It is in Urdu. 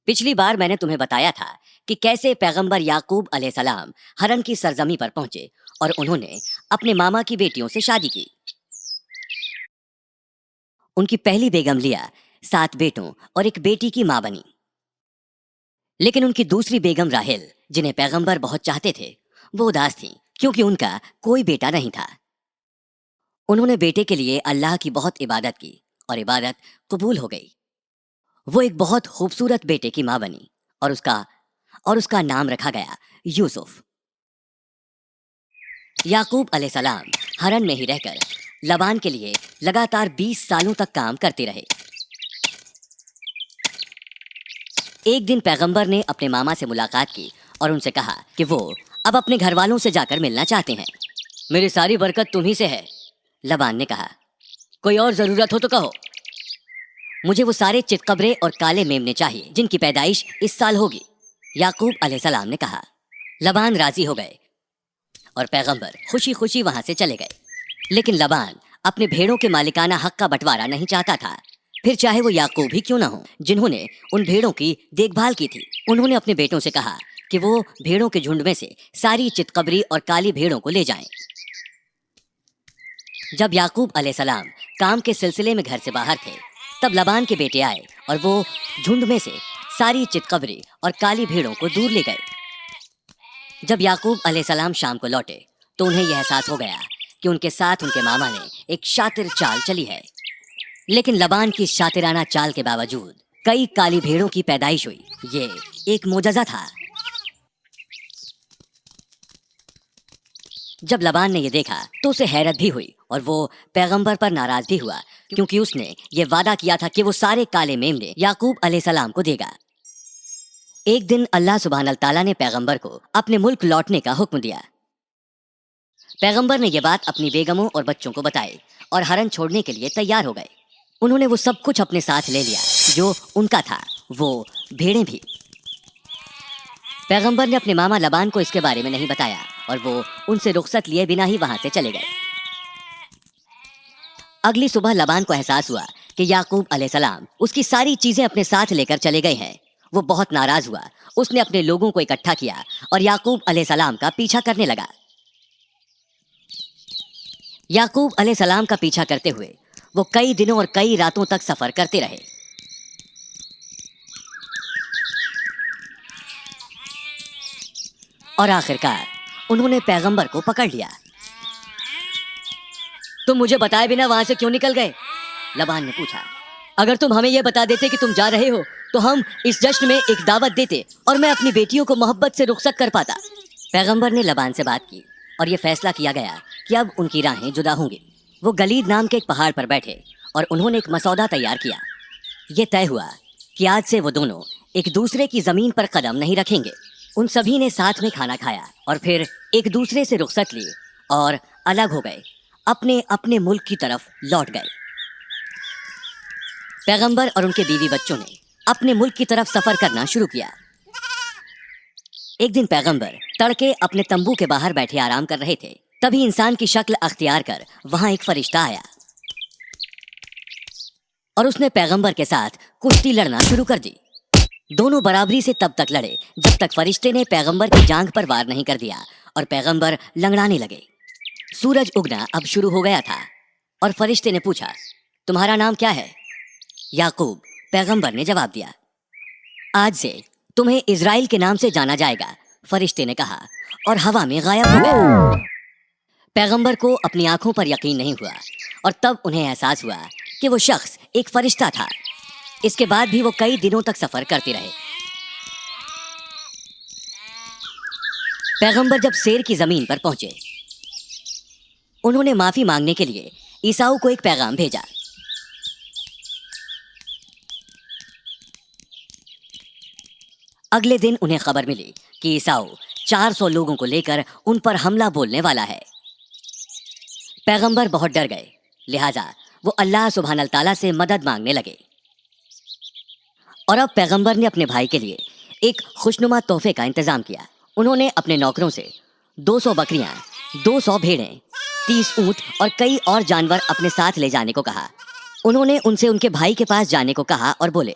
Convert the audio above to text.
پچھلی بار میں نے تمہیں بتایا تھا کہ کیسے پیغمبر یعقوب علیہ السلام ہرن کی سرزمی پر پہنچے اور انہوں نے اپنے ماما کی بیٹیوں سے شادی کی۔ ان کی پہلی بیگم لیا 7 بیٹوں اور ایک بیٹی کی ماں بنی، لیکن ان کی دوسری بیگم راہیل، جنہیں پیغمبر بہت چاہتے تھے، وہ اداس تھیں کیونکہ ان کا کوئی بیٹا نہیں تھا۔ انہوں نے بیٹے کے لیے اللہ کی بہت عبادت کی اور عبادت قبول ہو گئی۔ وہ ایک بہت خوبصورت بیٹے کی ماں بنی اور اس کا نام رکھا گیا یوسف۔ یعقوب علیہ السلام ہرن میں ہی رہ کر لبان کے لیے لگاتار 20 سالوں تک کام کرتے رہے۔ ایک دن پیغمبر نے اپنے ماما سے ملاقات کی اور ان سے کہا کہ وہ اب اپنے گھر والوں سے جا کر ملنا چاہتے ہیں۔ میری ساری برکت تمہیں سے ہے، لبان نے کہا، کوئی اور ضرورت ہو تو کہو۔ مجھے وہ سارے چتقبرے اور کالے میمنے چاہیے جن کی پیدائش اس سال ہوگی، یعقوب علیہ السلام نے کہا۔ لبان راضی ہو گئے اور پیغمبر خوشی خوشی وہاں سے چلے گئے، لیکن لبان اپنے بھیڑوں کے مالکانہ حق کا بٹوارا نہیں چاہتا تھا، پھر چاہے وہ یعقوب ہی کیوں نہ ہوں جنہوں نے ان بھیڑوں کی دیکھ بھال کی تھی۔ انہوں نے اپنے بیٹوں سے کہا کہ وہ بھیڑوں کے جھنڈ میں سے ساری چتقبری اور کالی بھیڑوں کو لے جائیں۔ جب یعقوب علیہ السلام کام کے سلسلے میں گھر سے باہر تھے، تب لبان کے بیٹے آئے اور وہ جھنڈ میں سے ساری چتقبری اور کالی بھیڑوں کو دور لے گئے۔ جب یعقوب علیہ السلام شام کو لوٹے تو انہیں یہ احساس ہو گیا کہ ان کے ساتھ ان کے ماما نے ایک شاطر چال چلی ہے، لیکن لبان کی شاطرانہ چال کے باوجود کئی کالی بھیڑوں کی پیدائش ہوئی۔ یہ ایک معجزہ تھا۔ جب لبان نے یہ دیکھا تو اسے حیرت بھی ہوئی اور وہ پیغمبر پر ناراض بھی ہوا، کیونکہ اس نے یہ وعدہ کیا تھا کہ وہ سارے کالے میمنے یعقوب علیہ السلام کو دے گا۔ ایک دن اللہ سبحانہ تعالیٰ نے پیغمبر کو اپنے ملک لوٹنے کا حکم دیا۔ پیغمبر نے یہ بات اپنی بیگموں اور بچوں کو بتائی اور ہرن چھوڑنے کے لیے تیار ہو گئے۔ انہوں نے وہ سب کچھ اپنے ساتھ لے لیا جو ان کا تھا، وہ بھیڑیں بھی۔ پیغمبر نے اپنے ماما لبان کو اس کے بارے میں نہیں بتایا اور وہ ان سے رخصت لیے بنا ہی وہاں سے چلے گئے۔ اگلی صبح لبان کو احساس ہوا کہ یعقوب علیہ السلام اس کی ساری چیزیں اپنے ساتھ لے کر چلے گئے ہیں۔ وہ بہت ناراض ہوا۔ اس نے اپنے لوگوں کو اکٹھا کیا اور یعقوب علیہ السلام کا پیچھا کرنے لگا۔ یعقوب علیہ السلام کا پیچھا کرتے ہوئے وہ کئی دنوں اور کئی راتوں تک سفر کرتے رہے۔ اور آخرکار انہوں نے پیغمبر کو پکڑ لیا۔ تم مجھے بتائے بنا وہاں سے کیوں نکل گئے؟ لبان نے پوچھا۔ اگر تم ہمیں یہ بتا دیتے کہ تم جا رہے ہو تو ہم اس جشن میں ایک دعوت دیتے اور میں اپنی بیٹیوں کو محبت سے رخصت کر پاتا۔ پیغمبر نے لبان سے بات کی اور یہ فیصلہ کیا گیا کہ اب ان کی راہیں جدا ہوں گی۔ وہ گلید نام کے ایک پہاڑ پر بیٹھے اور انہوں نے ایک مسودہ تیار کیا۔ یہ طے ہوا کہ آج سے وہ دونوں ایک دوسرے کی زمین پر قدم نہیں رکھیں گے۔ ان سبھی نے ساتھ میں کھانا کھایا اور پھر ایک دوسرے سے رخصت لی اور الگ ہو گئے، اپنے اپنے ملک کی طرف لوٹ گئے۔ پیغمبر اور ان کے بیوی بچوں نے اپنے ملک کی طرف سفر کرنا شروع کیا۔ ایک دن پیغمبر تڑکے اپنے تمبو کے باہر بیٹھے آرام کر رہے تھے، تبھی انسان کی شکل اختیار کر وہاں ایک فرشتہ آیا اور اس نے پیغمبر کے ساتھ کشتی لڑنا شروع کر دی۔ دونوں برابری سے تب تک لڑے جب تک فرشتے نے پیغمبر کی جانگ پر وار نہیں کر دیا اور پیغمبر لنگڑانے لگے۔ سورج اگنا اب شروع ہو گیا تھا اور فرشتے نے پوچھا، تمہارا نام کیا ہے؟ یعقوب، پیغمبر نے جواب دیا۔ آج سے تمہیں اسرائیل کے نام سے جانا جائے گا، فرشتے نے کہا اور ہوا میں غائب ہو گیا۔ پیغمبر کو اپنی آنکھوں پر یقین نہیں ہوا اور تب انہیں احساس ہوا کہ وہ شخص ایک فرشتہ تھا۔ اس کے بعد بھی وہ کئی دنوں تک سفر کرتے رہے۔ پیغمبر جب سیر کی زمین پر پہنچے، انہوں نے معافی مانگنے کے لیے عیساؤ کو ایک پیغام بھیجا۔ اگلے دن انہیں خبر ملی کہ عیساؤ 400 لوگوں کو لے کر ان پر حملہ بولنے والا ہے۔ پیغمبر بہت ڈر گئے، لہٰذا وہ اللہ سبحانہ تعالیٰ سے مدد مانگنے لگے۔ اور اب پیغمبر نے اپنے بھائی کے لیے ایک خوشنما تحفے کا انتظام کیا۔ انہوں نے اپنے نوکروں سے 200 بکریاں، 200 بھیڑیں، 30 اونٹ اور کئی اور جانور اپنے ساتھ لے جانے کو کہا۔ انہوں نے ان سے ان کے بھائی کے پاس جانے کو کہا اور بولے،